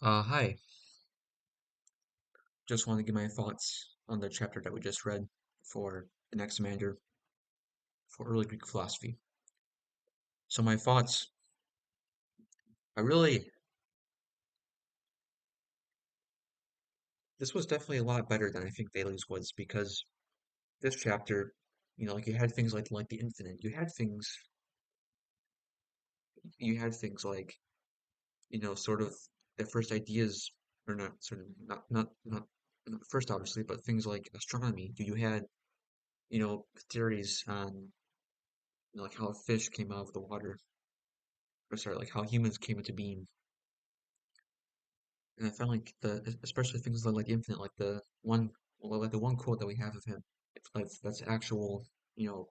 Hi. Just want to give my thoughts on the chapter that we just read for Anaximander for early Greek philosophy. So my thoughts, I really, this was definitely a lot better than I think Thales was because this chapter, like you had things like the infinite. You had things like, sort of the first ideas, or not sort of not first obviously, but things like astronomy. You had, theories on, like how a fish came out of the water, or sorry, like how humans came into being. And I found like especially things like Infinite, like the one quote that we have of him, it's like that's actual, you know,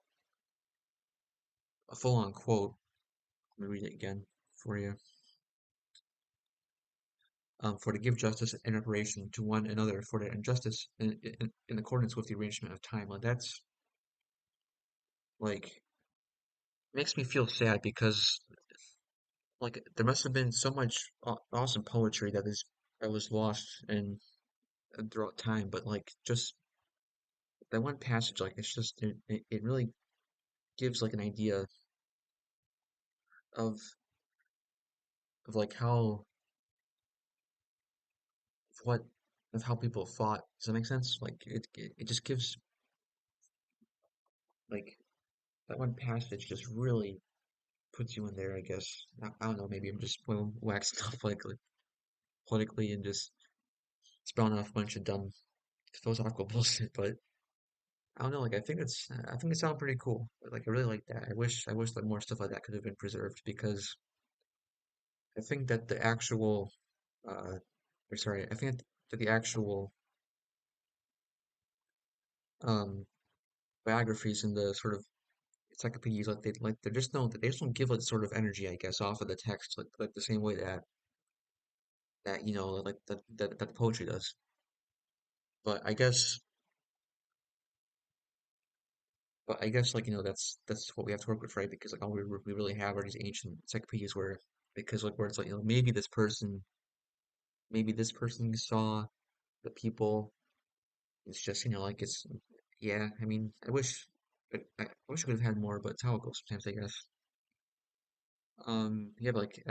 a full-on quote. Let me read it again for you. For to give justice and reparation to one another for their injustice in accordance with the arrangement of time. Like that's like makes me feel sad because like there must have been so much awesome poetry that was lost and throughout time, but like just that one passage, like it's just it really gives like an idea of like how of what of how people thought. Does that make sense? Like it just gives like that one passage just really puts you in there, I guess. I don't know, maybe I'm just waxing off politically and just spelling off a bunch of dumb philosophical bullshit, but I don't know, like I think it sounds pretty cool. Like I really like that. I wish that more stuff like that could have been preserved because I think that the actual uh or sorry, I think that the actual um biographies and the sort of encyclopedias they just don't give it sort of energy, I guess, off of the text like the same way that like that the poetry does. But I guess like that's what we have to work with, right? Because like all we really have are these ancient encyclopedias where because like where it's like maybe this person saw the people. It's just like it's yeah. I mean, I wish I could have had more, but it's how it goes sometimes, I guess. Yeah, but like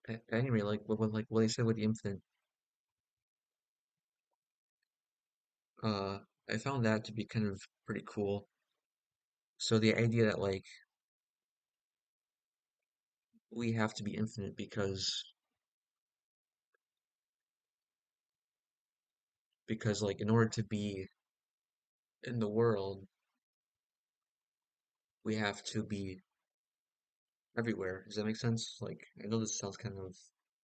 at any rate, like what they said with the infinite, uh, I found that to be kind of pretty cool. So the idea that like we have to be infinite because like in order to be in the world, we have to be everywhere. Does that make sense? Like I know this sounds kind of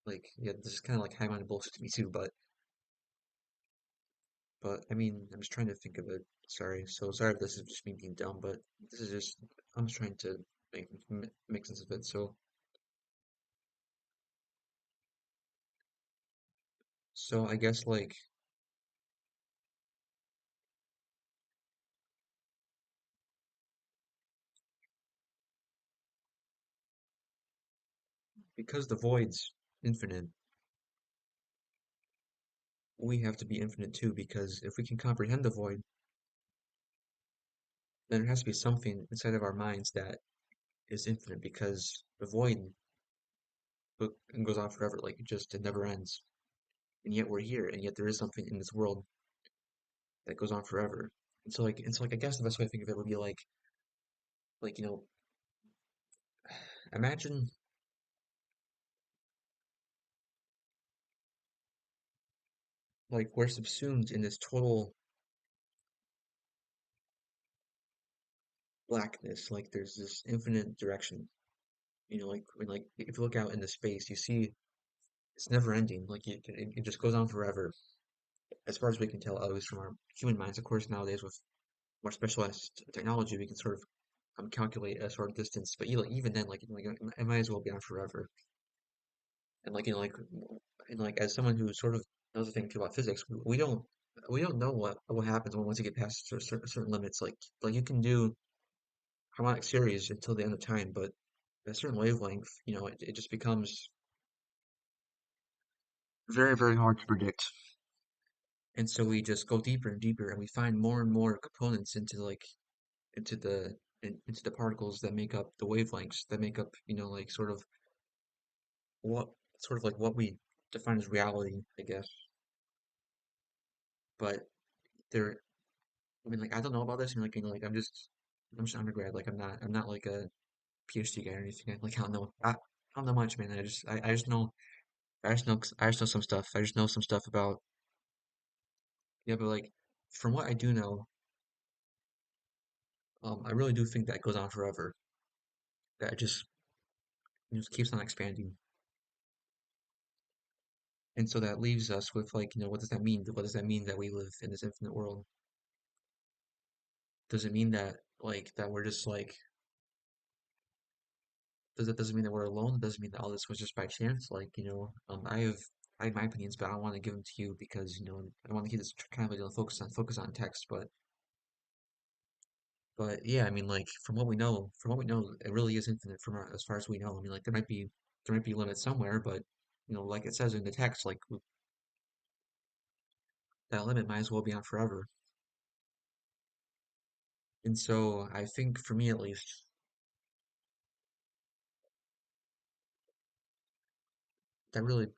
like yeah, this is kind of like high-minded bullshit to me too, but I mean, I'm just trying to think of it. Sorry, so sorry if this is just me being dumb, but this is just I'm just trying to make sense of it. So I guess like because the void's infinite, we have to be infinite too, because if we can comprehend the void, then there has to be something inside of our minds that is infinite, because the void goes on forever, like it never ends. And yet we're here, and yet there is something in this world that goes on forever. And so like I guess the best way to think of it would be like imagine like we're subsumed in this total blackness, like there's this infinite direction. Like when like if you look out into space, you see it's never ending. Like it just goes on forever as far as we can tell, at least from our human minds. Of course, nowadays with more specialized technology, we can sort of calculate a sort of distance. But even then, like it might as well be on forever. And like as someone who sort of knows a thing too about physics, we don't know what happens when once you get past certain limits. Like you can do harmonic series until the end of time, but at a certain wavelength, it just becomes very, very hard to predict. And so we just go deeper and deeper, and we find more and more components into the into the particles that make up the wavelengths that make up, like what sort of like what we define as reality, I guess. But there, I mean, like I don't know about this. I mean, like I'm just an undergrad. Like I'm not like a PhD guy or anything. Like I don't know much, man. I just know some stuff. I just know some stuff about, yeah, but like from what I do know, I really do think that goes on forever. That it just keeps on expanding. And so that leaves us with like, what does that mean? What does that mean that we live in this infinite world? Does it mean that like that we're just like doesn't mean that we're alone? It doesn't mean that all this was just by chance. Like, I have my opinions, but I don't want to give them to you because, I want to keep this kind of like focus on text. But yeah, I mean, like from what we know, it really is infinite as far as we know. I mean, like there might be limits somewhere, but like it says in the text, like that limit might as well be on forever. And so I think for me at least, that really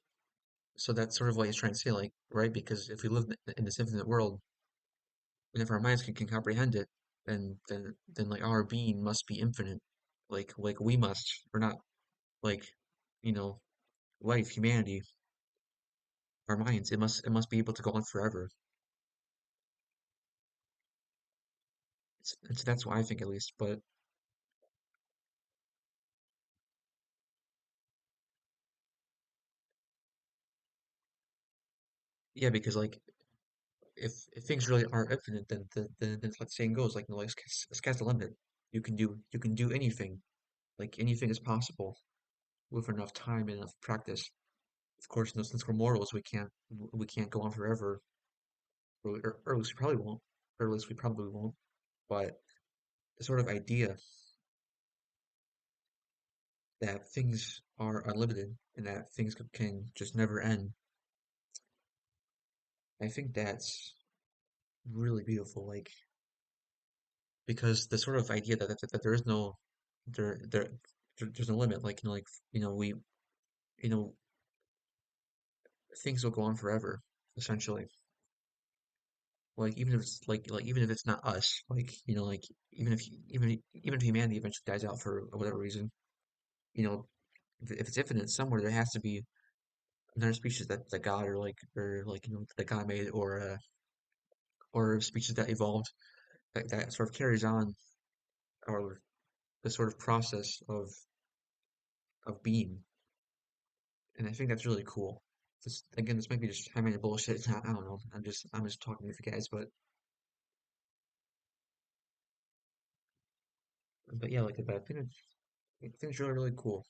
so that's sort of what he's trying to say, like, right? Because if we live in this infinite world, and if our minds can comprehend it, then like our being must be infinite. Like we must, or not like, you know, life, humanity, our minds, it must be able to go on forever. That's what I think at least. But yeah, because like if things really are infinite, then like the saying goes, like, sky's the limit. You can do anything. Like anything is possible with enough time and enough practice. Of course, since we're mortals, we can't go on forever, or at least we probably won't, or at least we probably won't. But the sort of idea that things are unlimited and that things can just never end, I think that's really beautiful. Like because the sort of idea that there is no there there there's no limit. Like we you know things will go on forever, essentially. Like even if it's even if it's not us, like even if humanity eventually dies out for whatever reason, you know, if it's infinite, somewhere there has to be another species that God or that God made or species that evolved that sort of carries on or the sort of process of being. And I think that's really cool. Again, this might be just having a bullshit. I don't know. I'm just talking with you guys, but yeah, like I think it's really really cool.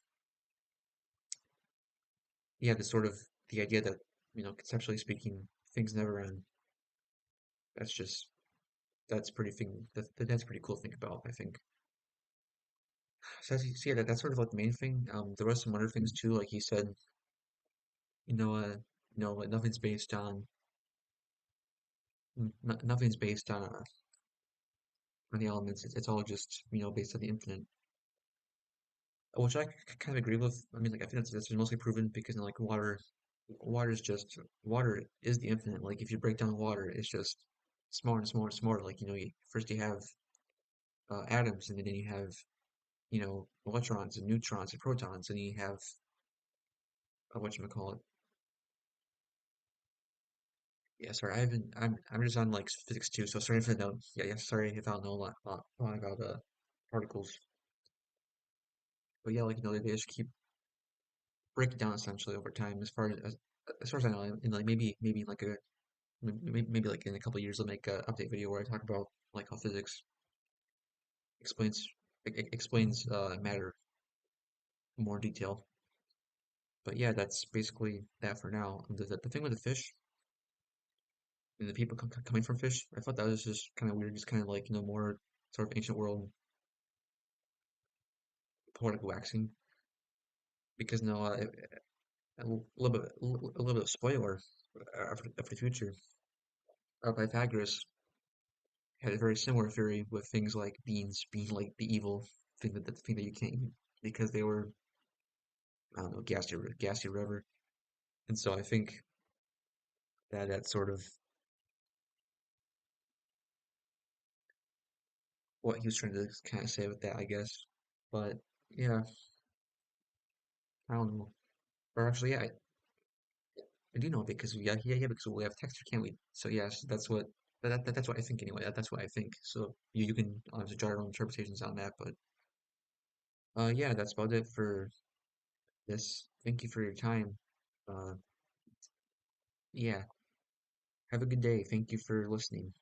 Yeah, the idea that conceptually speaking, things never end. That's just that's pretty cool to think about, I think. So as you see, that's sort of like the main thing. There was some other things too, like he said, you know, uh, like nothing's based nothing's based on the elements. It's all just based on the infinite, which I kind of agree with. I mean, like I think that's mostly proven because like water is the infinite. Like if you break down water, it's just smaller and smaller and smaller. Like first you have atoms, and then you have electrons and neutrons and protons, and you have what you call it. Yeah, sorry, I haven't. I'm just on like physics too, so sorry if I don't. Yeah, yeah. Sorry if I don't know a lot about particles. But yeah, like they just keep breaking down essentially over time. As far as I know, and like maybe like maybe like in a couple of years, they'll make a update video where I talk about like how physics explains explains matter in more detail. But yeah, that's basically that for now. The thing with the fish and the people coming from fish, I thought that was just kind of weird, just kind of like more sort of ancient world poetic waxing because no, a little bit of spoiler of the future. Pythagoras had a very similar theory with things like beans being like the evil thing that the thing that you can't eat because they were, I don't know, gassy or whatever. And so I think that that's sort of what he was trying to kind of say with that, I guess. But yeah, I don't know. Or actually, yeah, I do know because yeah, because we have texture, can't we? So yes, that's what I think anyway. That's what I think. So you can obviously draw your own interpretations on that, but yeah, that's about it for this. Thank you for your time. Uh, yeah, have a good day. Thank you for listening.